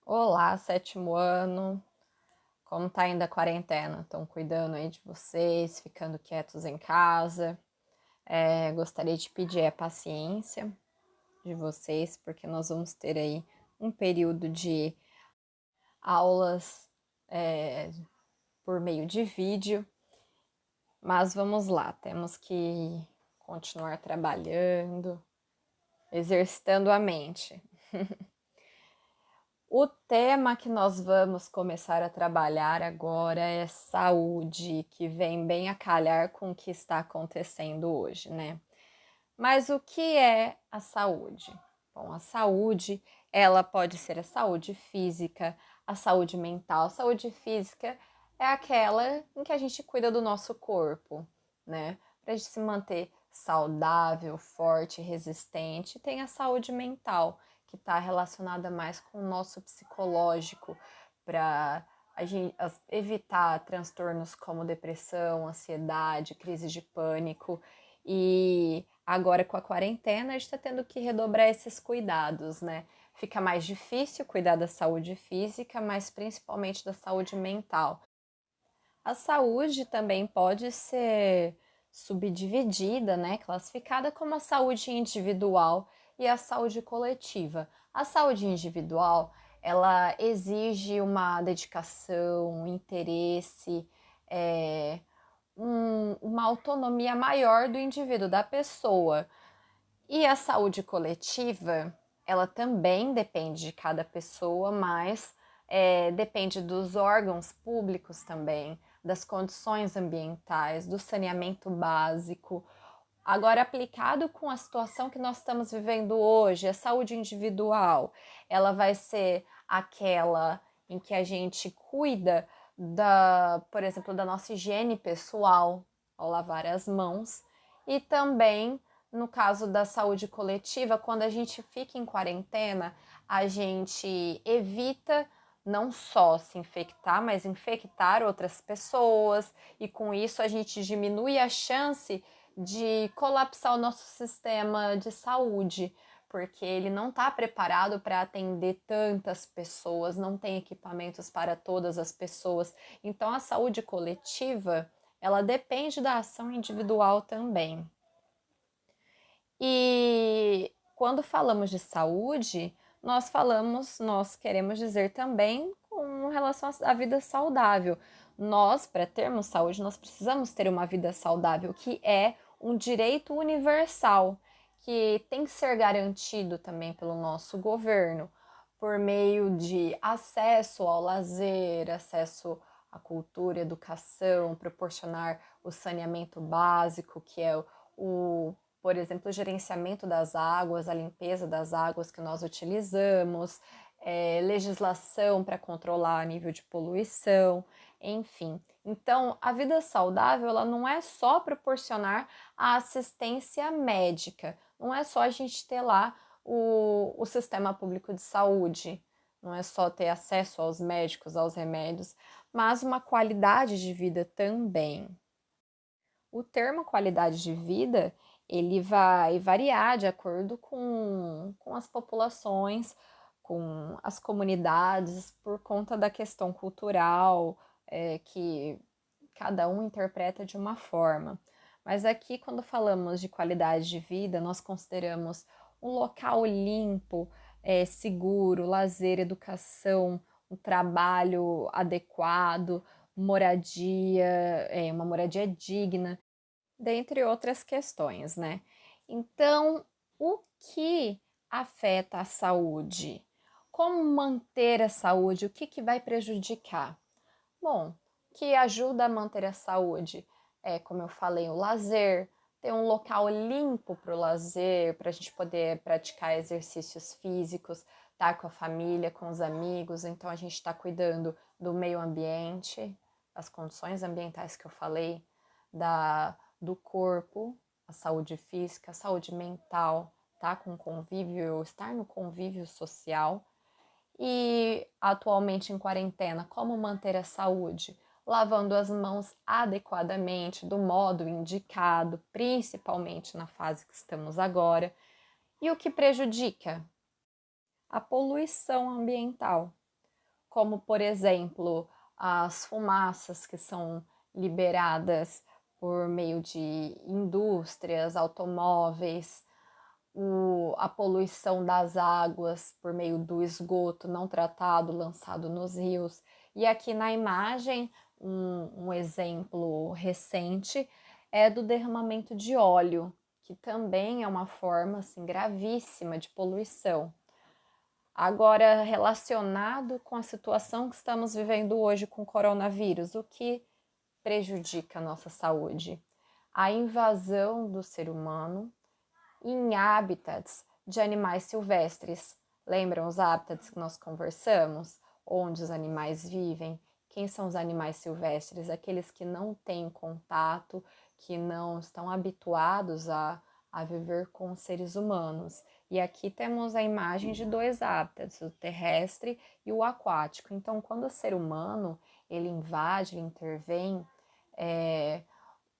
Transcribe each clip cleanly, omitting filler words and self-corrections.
Olá, sétimo ano. Como tá indo a quarentena? Estão cuidando aí de vocês, ficando quietos em casa? Gostaria de pedir a paciência de vocês, porque nós vamos ter aí um período de aulas por meio de vídeo, mas vamos lá, temos que continuar trabalhando, exercitando a mente. O tema que nós vamos começar a trabalhar agora é saúde, que vem bem a calhar com o que está acontecendo hoje, né? Mas o que é a saúde? Bom, a saúde, ela pode ser a saúde física, a saúde mental. A saúde física é aquela em que a gente cuida do nosso corpo, né? Para a gente se manter saudável, forte, resistente. Tem a saúde mental, que está relacionada mais com o nosso psicológico, para evitar transtornos como depressão, ansiedade, crise de pânico. E agora com a quarentena, a gente está tendo que redobrar esses cuidados, né? Fica mais difícil cuidar da saúde física, mas principalmente da saúde mental. A saúde também pode ser subdividida, né? Classificada como a saúde individual e a saúde coletiva. A saúde individual, ela exige uma dedicação, um interesse, uma autonomia maior do indivíduo, da pessoa. E a saúde coletiva, ela também depende de cada pessoa, mas depende dos órgãos públicos também, das condições ambientais, do saneamento básico. Agora, aplicado com a situação que nós estamos vivendo hoje, a saúde individual, ela vai ser aquela em que a gente cuida por exemplo, da nossa higiene pessoal ao lavar as mãos, e também no caso da saúde coletiva, quando a gente fica em quarentena, a gente evita não só se infectar, mas infectar outras pessoas, e com isso a gente diminui a chance de colapsar o nosso sistema de saúde, porque ele não está preparado para atender tantas pessoas, não tem equipamentos para todas as pessoas. Então a saúde coletiva, ela depende da ação individual também. E quando falamos de saúde, nós queremos dizer também com relação à vida saudável. Nós, para termos saúde, nós precisamos ter uma vida saudável, que é um direito universal, que tem que ser garantido também pelo nosso governo, por meio de acesso ao lazer, acesso à cultura, educação, proporcionar o saneamento básico, que é por exemplo, o gerenciamento das águas, a limpeza das águas que nós utilizamos, legislação para controlar o nível de poluição, enfim. Então, a vida saudável, ela não é só proporcionar a assistência médica, não é só a gente ter lá o sistema público de saúde, não é só ter acesso aos médicos, aos remédios, mas uma qualidade de vida também. O termo qualidade de vida, ele vai variar de acordo com as populações, com as comunidades, por conta da questão cultural, que cada um interpreta de uma forma. Mas aqui, quando falamos de qualidade de vida, nós consideramos um local limpo, seguro, lazer, educação, um trabalho adequado, moradia, uma moradia digna, dentre outras questões, né? Então, o que afeta a saúde? Como manter a saúde? O que vai prejudicar? Bom, o que ajuda a manter a saúde é, como eu falei, o lazer, ter um local limpo para o lazer, para a gente poder praticar exercícios físicos, estar com a família, com os amigos. Então, a gente está cuidando do meio ambiente, as condições ambientais que eu falei, do corpo, a saúde física, a saúde mental, tá? Com convívio, estar no convívio social. E atualmente em quarentena, como manter a saúde? Lavando as mãos adequadamente, do modo indicado, principalmente na fase que estamos agora. E o que prejudica? A poluição ambiental. como, por exemplo, as fumaças que são liberadas por meio de indústrias, automóveis, a poluição das águas por meio do esgoto não tratado lançado nos rios. E aqui na imagem, um exemplo recente é do derramamento de óleo, que também é uma forma assim, gravíssima de poluição. Agora, relacionado com a situação que estamos vivendo hoje com o coronavírus, o que prejudica a nossa saúde? A invasão do ser humano em hábitats de animais silvestres. Lembram os hábitats que nós conversamos? Onde os animais vivem? Quem são os animais silvestres? Aqueles que não têm contato, que não estão habituados a viver com os seres humanos. E aqui temos a imagem de dois hábitats, o terrestre e o aquático. Então, quando o ser humano ele invade, ele intervém,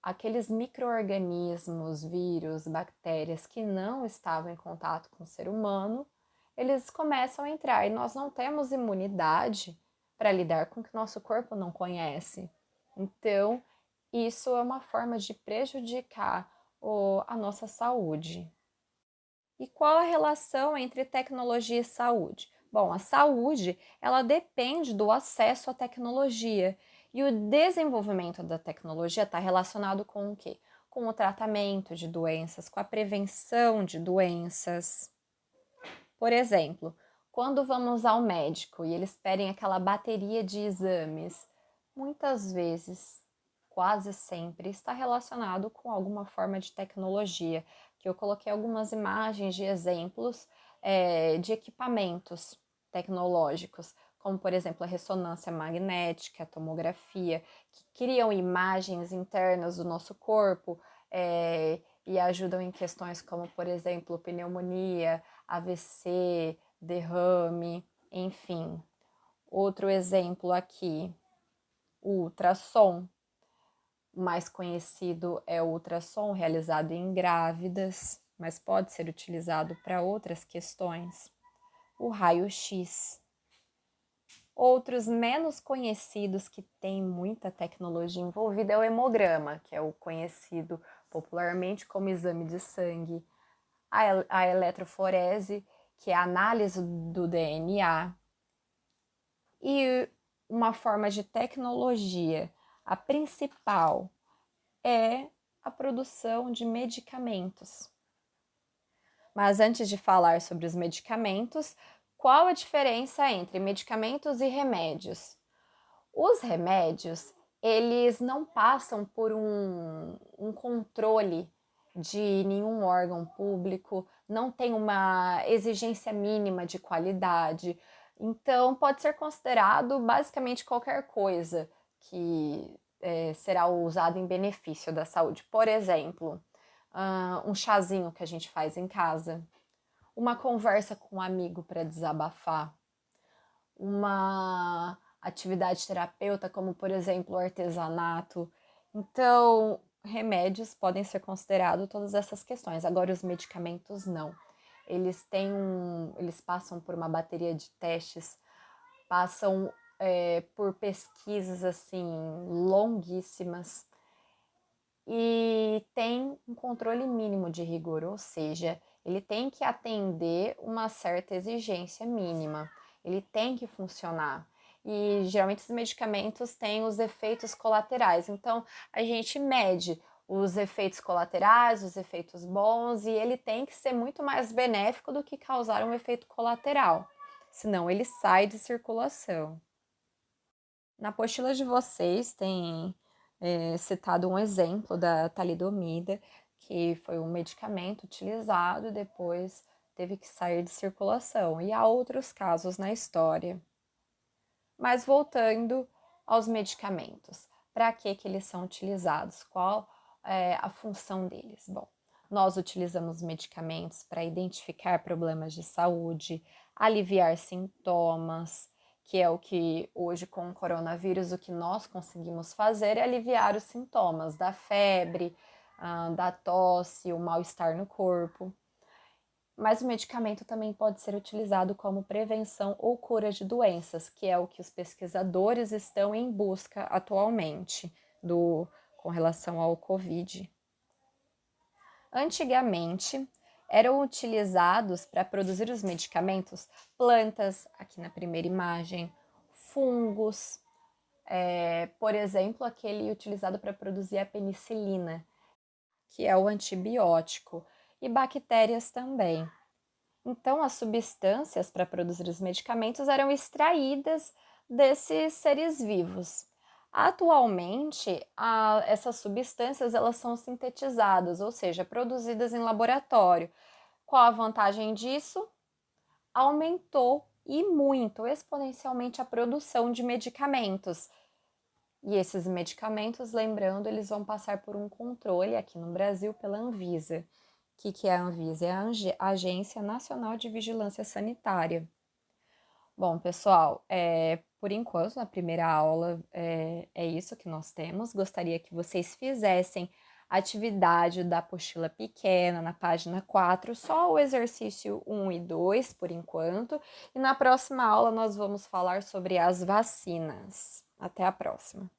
aqueles micro-organismos, vírus, bactérias que não estavam em contato com o ser humano, eles começam a entrar e nós não temos imunidade para lidar com o que nosso corpo não conhece. Então, isso é uma forma de prejudicar a nossa saúde. E qual a relação entre tecnologia e saúde? Bom, a saúde, ela depende do acesso à tecnologia. E o desenvolvimento da tecnologia está relacionado com o quê? Com o tratamento de doenças, com a prevenção de doenças. Por exemplo, quando vamos ao médico e eles pedem aquela bateria de exames, muitas vezes, quase sempre, está relacionado com alguma forma de tecnologia, que eu coloquei algumas imagens de exemplos de equipamentos tecnológicos, como por exemplo a ressonância magnética, a tomografia, que criam imagens internas do nosso corpo e ajudam em questões como, por exemplo, pneumonia, AVC, derrame, enfim. Outro exemplo aqui, o ultrassom. O mais conhecido é o ultrassom realizado em grávidas, mas pode ser utilizado para outras questões. O raio-x. Outros menos conhecidos que têm muita tecnologia envolvida é o hemograma, que é o conhecido popularmente como exame de sangue. A eletroforese, que é a análise do DNA. E uma forma de tecnologia, a principal, é a produção de medicamentos. Mas antes de falar sobre os medicamentos, qual a diferença entre medicamentos e remédios? Os remédios, eles não passam por um controle de nenhum órgão público, não tem uma exigência mínima de qualidade, então pode ser considerado basicamente qualquer coisa que será usado em benefício da saúde. Por exemplo, um chazinho que a gente faz em casa, uma conversa com um amigo para desabafar, uma atividade terapeuta, como por exemplo o artesanato. Então, remédios podem ser considerados todas essas questões. Agora, os medicamentos não. Eles passam por uma bateria de testes, passam por pesquisas assim longuíssimas e tem um controle mínimo de rigor, ou seja, ele tem que atender uma certa exigência mínima, ele tem que funcionar. E geralmente os medicamentos têm os efeitos colaterais, então a gente mede os efeitos colaterais, os efeitos bons, e ele tem que ser muito mais benéfico do que causar um efeito colateral, senão ele sai de circulação. Na apostila de vocês tem citado um exemplo da talidomida, que foi um medicamento utilizado e depois teve que sair de circulação. E há outros casos na história. Mas voltando aos medicamentos, para que eles são utilizados? Qual é a função deles? Bom, nós utilizamos medicamentos para identificar problemas de saúde, aliviar sintomas, que é o que hoje com o coronavírus o que nós conseguimos fazer é aliviar os sintomas da febre, da tosse, o mal-estar no corpo. Mas o medicamento também pode ser utilizado como prevenção ou cura de doenças, que é o que os pesquisadores estão em busca atualmente com relação ao Covid. Antigamente, eram utilizados para produzir os medicamentos plantas, aqui na primeira imagem, fungos, por exemplo, aquele utilizado para produzir a penicilina, que é o antibiótico, e bactérias também. Então, as substâncias para produzir os medicamentos eram extraídas desses seres vivos. Atualmente, essas substâncias elas são sintetizadas, ou seja, produzidas em laboratório. Qual a vantagem disso? Aumentou e muito, exponencialmente, a produção de medicamentos. E esses medicamentos, lembrando, eles vão passar por um controle aqui no Brasil pela Anvisa. O que é a Anvisa? É a Agência Nacional de Vigilância Sanitária. Bom, pessoal, por enquanto, na primeira aula, é isso que nós temos. Gostaria que vocês fizessem a atividade da apostila pequena na página 4, só o exercício 1 e 2, por enquanto. E na próxima aula nós vamos falar sobre as vacinas. Até a próxima!